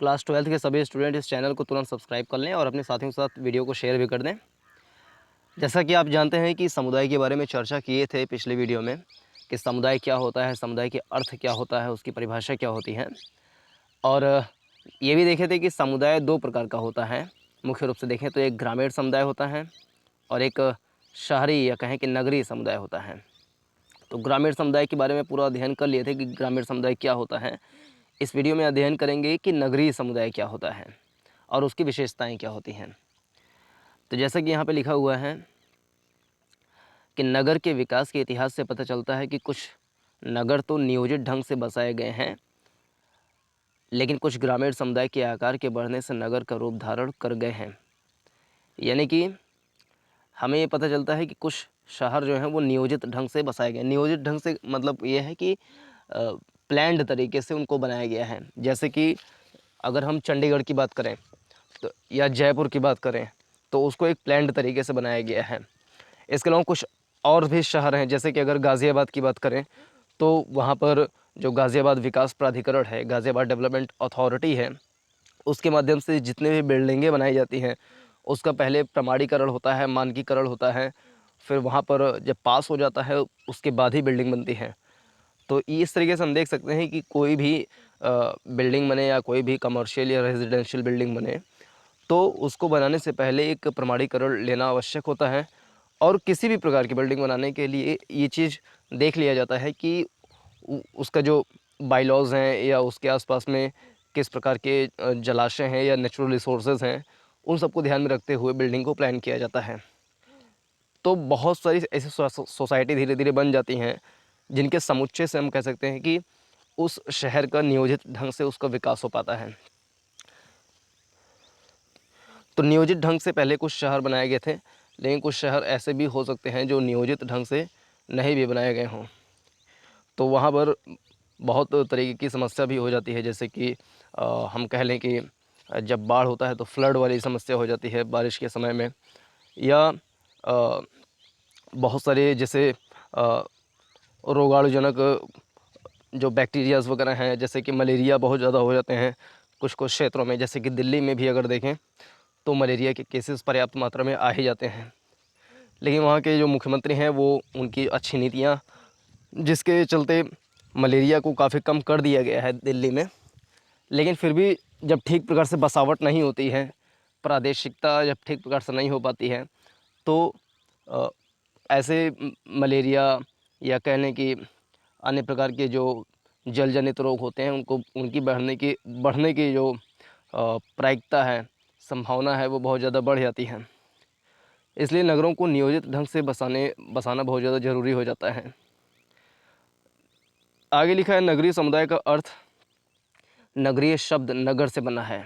Class 12th के सभी student इस चैनल को तुरंत सब्सक्राइब कर लें और अपने साथियों के साथ वीडियो को शेयर भी कर दें। जैसा कि आप जानते हैं कि समुदाय के बारे में चर्चा किए थे पिछले वीडियो में कि समुदाय क्या होता है, समुदाय के अर्थ क्या होता है, उसकी परिभाषा क्या होती है। और ये भी देखे थे कि समुदाय 2 प्रकार का होता है। मुख्य रूप से देखें तो एक ग्रामीण समुदाय होता है और एक शहरी या कहें कि नगरीय समुदाय होता है। तो ग्रामीण समुदाय के बारे में पूरा अध्ययन कर लिए थे कि ग्रामीण समुदाय क्या होता है। इस वीडियो में अध्ययन करेंगे कि नगरीय समुदाय क्या होता है और उसकी विशेषताएं क्या होती हैं। तो जैसा कि यहाँ पे लिखा हुआ है कि नगर के विकास के इतिहास से पता चलता है कि कुछ नगर तो नियोजित ढंग से बसाए गए हैं, लेकिन कुछ ग्रामीण समुदाय के आकार के बढ़ने से नगर का रूप धारण कर गए हैं। यानी कि हमें ये पता चलता है कि कुछ शहर जो हैं वो नियोजित ढंग से बसाए गए। नियोजित ढंग से मतलब ये है कि प्लान्ड तरीके से उनको बनाया गया है। जैसे कि अगर हम चंडीगढ़ की बात करें तो या जयपुर की बात करें तो उसको एक प्लान्ड तरीके से बनाया गया है। इसके अलावा कुछ और भी शहर हैं, जैसे कि अगर गाज़ियाबाद की बात करें तो वहाँ पर जो गाज़ियाबाद विकास प्राधिकरण है, गाज़ियाबाद डेवलपमेंट अथॉरिटी है, उसके माध्यम से जितने भी बिल्डिंगें बनाई जाती हैं उसका पहले प्रमाणीकरण होता है, मानकीकरण होता है, फिर वहाँ पर जब पास हो जाता है उसके बाद ही बिल्डिंग बनती है। तो इस तरीके से हम देख सकते हैं कि कोई भी बिल्डिंग बने या कोई भी कमर्शियल या रेजिडेंशियल बिल्डिंग बने तो उसको बनाने से पहले एक प्रमाणीकरण लेना आवश्यक होता है। और किसी भी प्रकार की बिल्डिंग बनाने के लिए ये चीज़ देख लिया जाता है कि उसका जो बायलॉज़ हैं या उसके आसपास में किस प्रकार के जलाशय हैं या नेचुरल रिसोर्सेज हैं, उन सबको ध्यान में रखते हुए बिल्डिंग को प्लान किया जाता है। तो बहुत सारी ऐसी सोसाइटी धीरे धीरे बन जाती हैं जिनके समुच्चय से हम कह सकते हैं कि उस शहर का नियोजित ढंग से उसका विकास हो पाता है। तो नियोजित ढंग से पहले कुछ शहर बनाए गए थे, लेकिन कुछ शहर ऐसे भी हो सकते हैं जो नियोजित ढंग से नहीं भी बनाए गए हों। तो वहाँ पर बहुत तरीके की समस्या भी हो जाती है, जैसे कि हम कह लें कि जब बाढ़ होता है तो फ्लड वाली समस्या हो जाती है बारिश के समय में, या बहुत सारे जैसे रोगाणुजनक जो बैक्टीरियाज़ वगैरह हैं, जैसे कि मलेरिया बहुत ज़्यादा हो जाते हैं कुछ कुछ क्षेत्रों में। जैसे कि दिल्ली में भी अगर देखें तो मलेरिया के केसेस पर्याप्त मात्रा में आ ही जाते हैं, लेकिन वहाँ के जो मुख्यमंत्री हैं वो उनकी अच्छी नीतियाँ जिसके चलते मलेरिया को काफ़ी कम कर दिया गया है दिल्ली में। लेकिन फिर भी जब ठीक प्रकार से बसावट नहीं होती है, प्रादेशिकता जब ठीक प्रकार से नहीं हो पाती है, तो अ, ऐसे मलेरिया या कह लें कि अन्य प्रकार के जो जल जनित रोग होते हैं उनको उनकी बढ़ने की जो प्रायिकता है, संभावना है, वो बहुत ज़्यादा बढ़ जाती है। इसलिए नगरों को नियोजित ढंग से बसाना बहुत ज़्यादा ज़रूरी हो जाता है। आगे लिखा है नगरीय समुदाय का अर्थ, नगरीय शब्द नगर से बना है,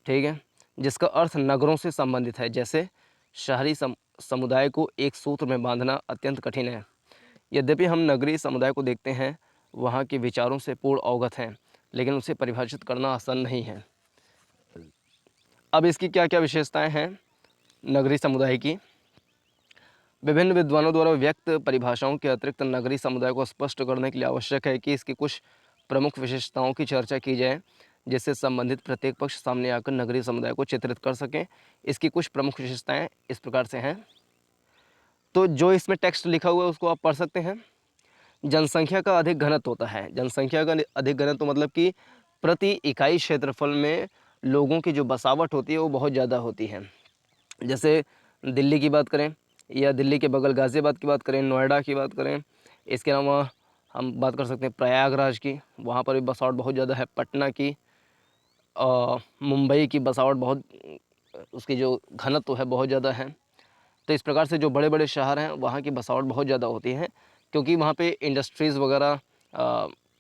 ठीक है, जिसका अर्थ नगरों से संबंधित है। जैसे शहरी समुदाय को एक सूत्र में बांधना अत्यंत कठिन है। यद्यपि हम नगरीय समुदाय को देखते हैं, वहाँ के विचारों से पूर्ण अवगत हैं, लेकिन उसे परिभाषित करना आसान नहीं है। अब इसकी क्या क्या विशेषताएं हैं नगरीय समुदाय की। विभिन्न विद्वानों द्वारा व्यक्त परिभाषाओं के अतिरिक्त नगरीय समुदाय को स्पष्ट करने के लिए आवश्यक है कि इसकी कुछ प्रमुख विशेषताओं की चर्चा की जाए, जिससे संबंधित प्रत्येक पक्ष सामने आकर नगरीय समुदाय को चित्रित कर सकें। इसकी कुछ प्रमुख विशेषताएं इस प्रकार से हैं। तो जो इसमें टेक्स्ट लिखा हुआ है उसको आप पढ़ सकते हैं। जनसंख्या का अधिक घनत्व होता है। जनसंख्या का अधिक घनत्व मतलब कि प्रति इकाई क्षेत्रफल में लोगों की जो बसावट होती है वो बहुत ज़्यादा होती है। जैसे दिल्ली की बात करें या दिल्ली के बगल गाज़ियाबाद की बात करें, नोएडा की बात करें, इसके अलावा हम बात कर सकते हैं प्रयागराज की, वहाँ पर भी बसावट बहुत ज़्यादा है। पटना की, मुंबई की बसावट बहुत, उसकी जो घनत्व है बहुत ज़्यादा है। तो इस प्रकार से जो बड़े बड़े शहर हैं वहाँ की बसावट बहुत ज़्यादा होती है, क्योंकि वहाँ पे इंडस्ट्रीज़ वगैरह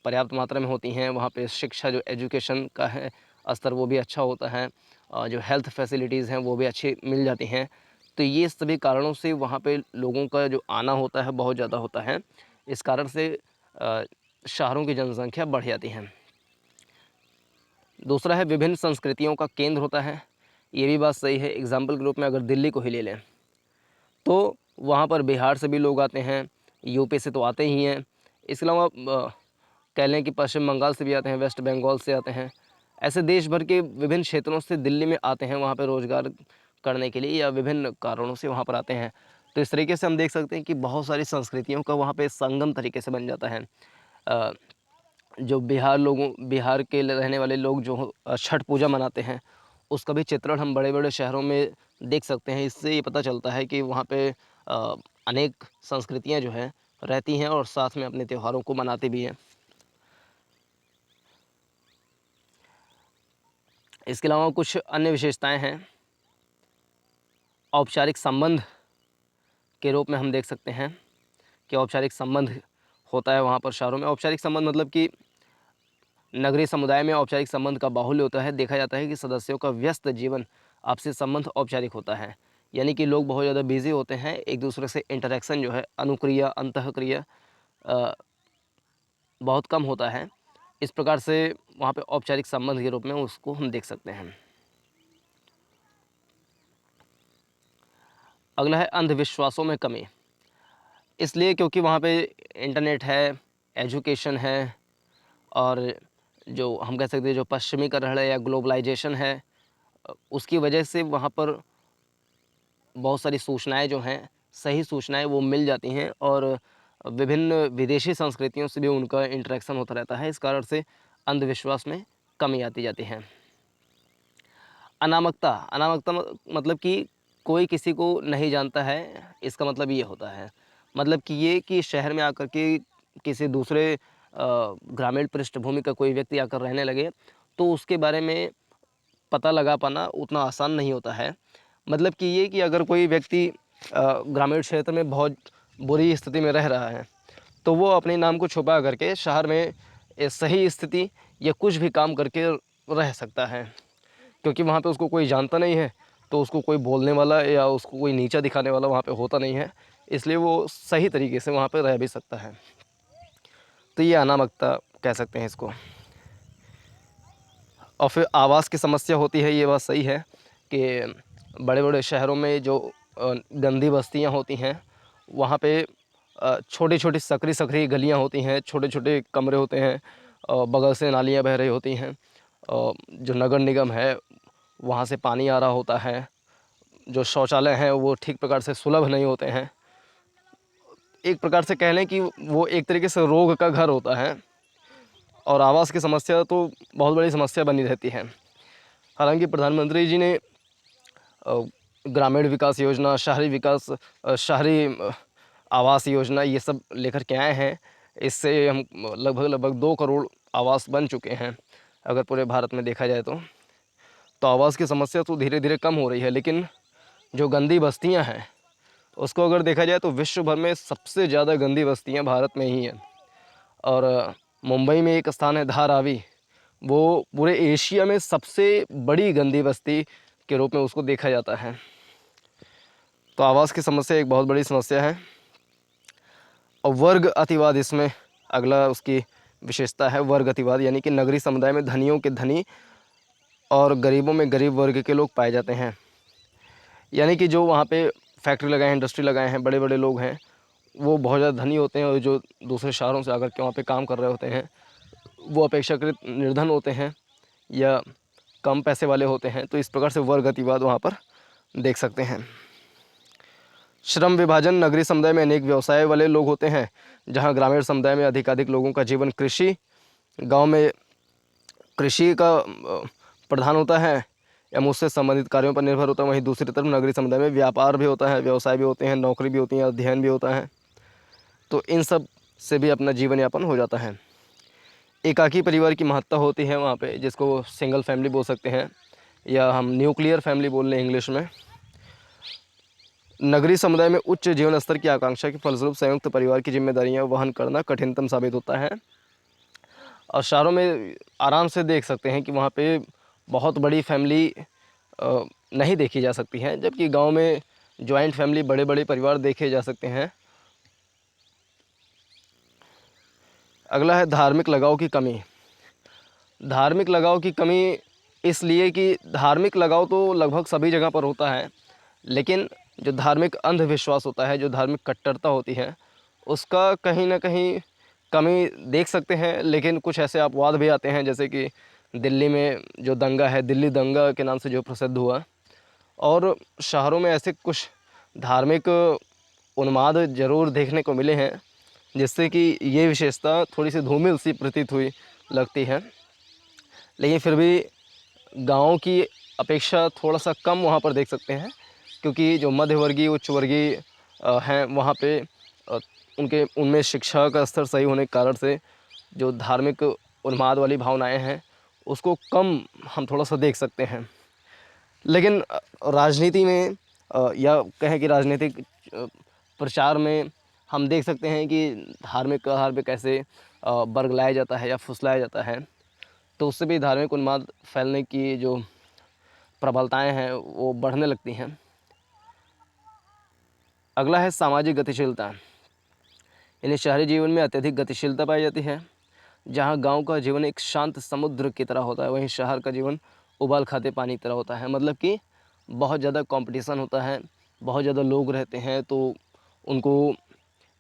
पर्याप्त मात्रा में होती हैं। वहाँ पे शिक्षा जो एजुकेशन का है स्तर वो भी अच्छा होता है, जो हेल्थ फैसिलिटीज़ हैं वो भी अच्छी मिल जाती हैं। तो ये सभी कारणों से वहाँ पे लोगों का जो आना होता है बहुत ज़्यादा होता है। इस कारण से शहरों की जनसंख्या बढ़ जाती है। दूसरा है विभिन्न संस्कृतियों का केंद्र होता है। ये भी बात सही है। एग्जाम्पल के रूप में अगर दिल्ली को ही ले लें तो वहाँ पर बिहार से भी लोग आते हैं, यूपी से तो आते ही हैं। इसके अलावा कह लें कि पश्चिम बंगाल से भी आते हैं, वेस्ट बंगाल से आते हैं। ऐसे देश भर के विभिन्न क्षेत्रों से दिल्ली में आते हैं वहाँ पे रोज़गार करने के लिए या विभिन्न कारणों से वहाँ पर आते हैं। तो इस तरीके से हम देख सकते हैं कि बहुत सारी संस्कृतियों का वहाँ पे संगम तरीके से बन जाता है। अ, जो बिहार के रहने वाले लोग जो छठ पूजा मनाते हैं, उसका भी चित्रण हम बड़े-बड़े शहरों में देख सकते हैं। इससे ये पता चलता है कि वहाँ पे अनेक संस्कृतियाँ जो हैं रहती हैं और साथ में अपने त्योहारों को मनाते भी हैं। इसके अलावा कुछ अन्य विशेषताएँ हैं। औपचारिक संबंध के रूप में हम देख सकते हैं कि औपचारिक संबंध होता है वहाँ पर शहरों में। औपचारिक संबंध मतलब कि नगरीय समुदाय में औपचारिक संबंध का बाहुल्य होता है। देखा जाता है कि सदस्यों का व्यस्त जीवन आपसी संबंध औपचारिक होता है। यानी कि लोग बहुत ज़्यादा बिज़ी होते हैं, एक दूसरे से इंटरेक्शन जो है अनुक्रिया, अंतःक्रिया अ, बहुत कम होता है। इस प्रकार से वहाँ पे औपचारिक संबंध के रूप में उसको हम देख सकते हैं। अगला है अंधविश्वासों में कमी। इसलिए क्योंकि वहाँ पे इंटरनेट है, एजुकेशन है और जो हम कह सकते हैं जो पश्चिमीकरण है या ग्लोबलाइजेशन है उसकी वजह से वहाँ पर बहुत सारी सूचनाएँ जो हैं, सही सूचनाएँ वो मिल जाती हैं और विभिन्न विदेशी संस्कृतियों से भी उनका इंटरेक्शन होता रहता है। इस कारण से अंधविश्वास में कमी आती जाती है। अनामकता, अनामकता मतलब कि कोई किसी को नहीं जानता है, इसका मतलब ये होता है। मतलब कि ये कि शहर में आकर के किसी दूसरे ग्रामीण पृष्ठभूमि का कोई व्यक्ति आकर रहने लगे, तो उसके बारे में पता लगा पाना उतना आसान नहीं होता है। मतलब कि ये कि अगर कोई व्यक्ति ग्रामीण क्षेत्र में बहुत बुरी स्थिति में रह रहा है, तो वो अपने नाम को छुपा करके शहर में सही स्थिति या कुछ भी काम करके रह सकता है। क्योंकि वहाँ पे उसको कोई जानता नहीं है, तो उसको कोई बोलने वाला या उसको कोई नीचा दिखाने वाला वहाँ पे होता नहीं है, इसलिए वो सही तरीके से वहाँ पे रह भी सकता है। तो ये अनामकता कह सकते हैं इसको। और फिर आवास की समस्या होती है, ये बात सही है कि बड़े-बड़े शहरों में जो गंदी बस्तियाँ होती हैं, वहाँ पे छोटी-छोटी सकरी-सकरी गलियाँ होती हैं, छोटे-छोटे कमरे होते हैं, बगल से नालियाँ बह रही होती हैं। जो नगर निगम है, वहाँ से पानी आ रहा होता है। जो शौचालय हैं, वो ठीक प्रकार से सुलभ नहीं होते हैं। एक प्रकार से कह लें कि वो एक तरीके से रोग का घर होता है और आवास की समस्या तो बहुत बड़ी समस्या बनी रहती है। हालाँकि प्रधानमंत्री जी ने ग्रामीण विकास योजना, शहरी विकास शहरी आवास योजना ये सब लेकर के आए हैं। इससे हम लगभग 2 करोड़ आवास बन चुके हैं, अगर पूरे भारत में देखा जाए तो। तो आवास की समस्या तो धीरे-धीरे कम हो रही है, लेकिन जो गंदी बस्तियाँ हैं, उसको अगर देखा जाए तो विश्व भर में सबसे ज़्यादा गंदी बस्तियाँ भारत में ही हैं। और मुंबई में एक स्थान है धारावी, वो पूरे एशिया में सबसे बड़ी गंदी बस्ती के रूप में उसको देखा जाता है। तो आवास की समस्या एक बहुत बड़ी समस्या है। और वर्ग अतिवाद इसमें अगला उसकी विशेषता है, वर्ग अतिवाद, यानी कि नगरीय समुदाय में धनियों के धनी और गरीबों में गरीब वर्ग के लोग पाए जाते हैं। यानी कि जो वहाँ पे फैक्ट्री लगाए हैं, इंडस्ट्री लगाए हैं, बड़े-बड़े लोग हैं, वो बहुत ज़्यादा धनी होते हैं और जो दूसरे शहरों से आकर के वहाँ पे काम कर रहे होते हैं, वो अपेक्षाकृत निर्धन होते हैं या कम पैसे वाले होते हैं। तो इस प्रकार से वर्ग अतिवाद वहाँ पर देख सकते हैं। श्रम विभाजन, नगरीय समुदाय में अनेक व्यवसाय वाले लोग होते हैं, जहाँ ग्रामीण समुदाय में अधिकाधिक लोगों का जीवन कृषि, गाँव में कृषि का प्रधान होता है या उससे संबंधित कार्यों पर निर्भर होता है। वहीं दूसरी तरफ नगरीय समुदाय में व्यापार भी होता है, व्यवसाय भी होते हैं, नौकरी भी होती है, अध्ययन भी होता है। तो इन सब से भी अपना जीवन यापन हो जाता है। एकाकी परिवार की महत्ता होती है वहाँ पे, जिसको सिंगल फैमिली बोल सकते हैं या हम न्यूक्लियर फैमिली बोल लें इंग्लिश में। नगरीय समुदाय में उच्च जीवन स्तर की आकांक्षा के फलस्वरूप संयुक्त परिवार की जिम्मेदारियां वहन करना कठिनतम साबित होता है। और शहरों में आराम से देख सकते हैं कि वहाँ पे बहुत बड़ी फैमिली नहीं देखी जा सकती है, जबकि गांव में जॉइंट फैमिली, बड़े बड़े परिवार देखे जा सकते हैं। अगला है धार्मिक लगाव की कमी। धार्मिक लगाव की कमी इसलिए कि धार्मिक लगाव तो लगभग सभी जगह पर होता है, लेकिन जो धार्मिक अंधविश्वास होता है, जो धार्मिक कट्टरता होती है, उसका कहीं ना कहीं कमी देख सकते हैं, लेकिन कुछ ऐसे अपवाद भी आते हैं, जैसे कि दिल्ली में जो दंगा है, दिल्ली दंगा के नाम से जो प्रसिद्ध हुआ, और शहरों में ऐसे कुछ धार्मिक उन्माद ज़रूर देखने को मिले हैं, जिससे कि ये विशेषता थोड़ी सी धूमिल सी प्रतीत हुई लगती है। लेकिन फिर भी गाँव की अपेक्षा थोड़ा-सा कम वहाँ पर देख सकते हैं, क्योंकि जो मध्यवर्गीय, उच्च वर्गीय हैं वहाँ पे अ, उनमें शिक्षा का स्तर सही होने के कारण से जो धार्मिक उन्माद वाली भावनाएँ हैं, उसको कम हम थोड़ा-सा देख सकते हैं। लेकिन राजनीति में या कहें कि राजनीतिक प्रचार में हम देख सकते हैं कि धार्मिक आधार पे कैसे बरगलाया जाता है या फुसलाया जाता है, तो उससे भी धार्मिक उन्माद फैलने की जो प्रबलताएँ हैं वो बढ़ने लगती हैं। अगला है सामाजिक गतिशीलता, यानी शहरी जीवन में अत्यधिक गतिशीलता पाई जाती है। जहाँ गांव का जीवन एक शांत समुद्र की तरह होता है, वहीं शहर का जीवन उबाल खाते पानी की तरह होता है। मतलब कि बहुत ज़्यादा कंपटीशन होता है, बहुत ज़्यादा लोग रहते हैं, तो उनको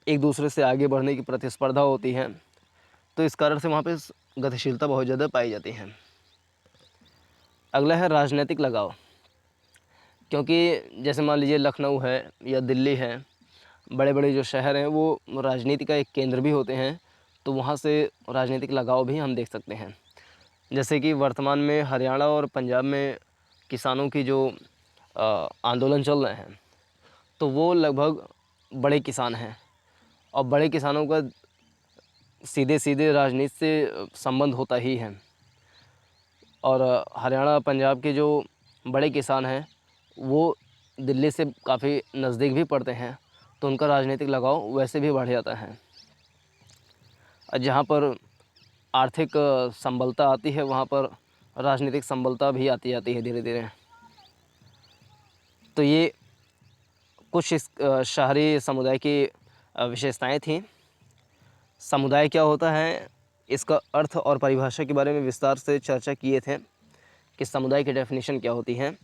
एक दूसरे से आगे बढ़ने की प्रतिस्पर्धा होती है, तो इस कारण से वहाँ पे गतिशीलता बहुत ज़्यादा पाई जाती है। अगला है राजनीतिक लगाव, क्योंकि जैसे मान लीजिए लखनऊ है या दिल्ली है, बड़े बड़े जो शहर हैं वो राजनीति का एक केंद्र भी होते हैं, तो वहाँ से राजनीतिक लगाव भी हम देख सकते हैं। जैसे कि वर्तमान में हरियाणा और पंजाब में किसानों की जो आंदोलन चल रहे हैं, तो वो लगभग बड़े किसान हैं, और बड़े किसानों का सीधे सीधे राजनीति से संबंध होता ही है। और हरियाणा पंजाब के जो बड़े किसान हैं वो दिल्ली से काफ़ी नज़दीक भी पड़ते हैं, तो उनका राजनीतिक लगाव वैसे भी बढ़ जाता है। और जहाँ पर आर्थिक संबलता आती है, वहाँ पर राजनीतिक संबलता भी आती जाती है धीरे धीरे। तो ये कुछ इस शहरी समुदाय की विशेषताएं थीं। समुदाय क्या होता है, इसका अर्थ और परिभाषा के बारे में विस्तार से चर्चा किए थे कि समुदाय की डेफिनेशन क्या होती है।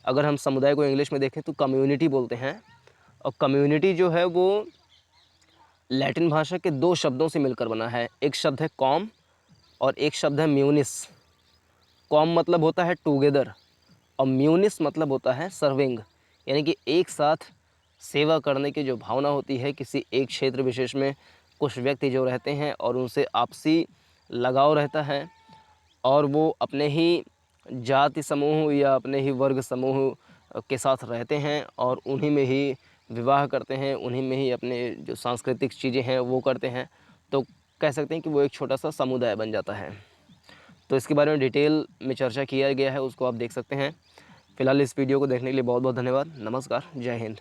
अगर हम समुदाय को इंग्लिश में देखें तो कम्युनिटी बोलते हैं, और कम्युनिटी जो है वो लैटिन भाषा के दो शब्दों से मिलकर बना है। एक शब्द है कॉम और एक शब्द है म्यूनिस। कॉम मतलब होता है टुगेदर, और म्यूनिस मतलब होता है सर्विंग, यानी कि एक साथ सेवा करने की जो भावना होती है किसी एक क्षेत्र विशेष में कुछ व्यक्ति जो रहते हैं और उनसे आपसी लगाव रहता है, और वो अपने ही जाति समूह या अपने ही वर्ग समूह के साथ रहते हैं और उन्हीं में ही विवाह करते हैं, उन्हीं में ही अपने जो सांस्कृतिक चीज़ें हैं वो करते हैं। तो कह सकते हैं कि वो एक छोटा सा समुदाय बन जाता है। तो इसके बारे में डिटेल में चर्चा किया गया है, उसको आप देख सकते हैं। फ़िलहाल इस वीडियो को देखने के लिए बहुत बहुत धन्यवाद। नमस्कार, जय हिंद।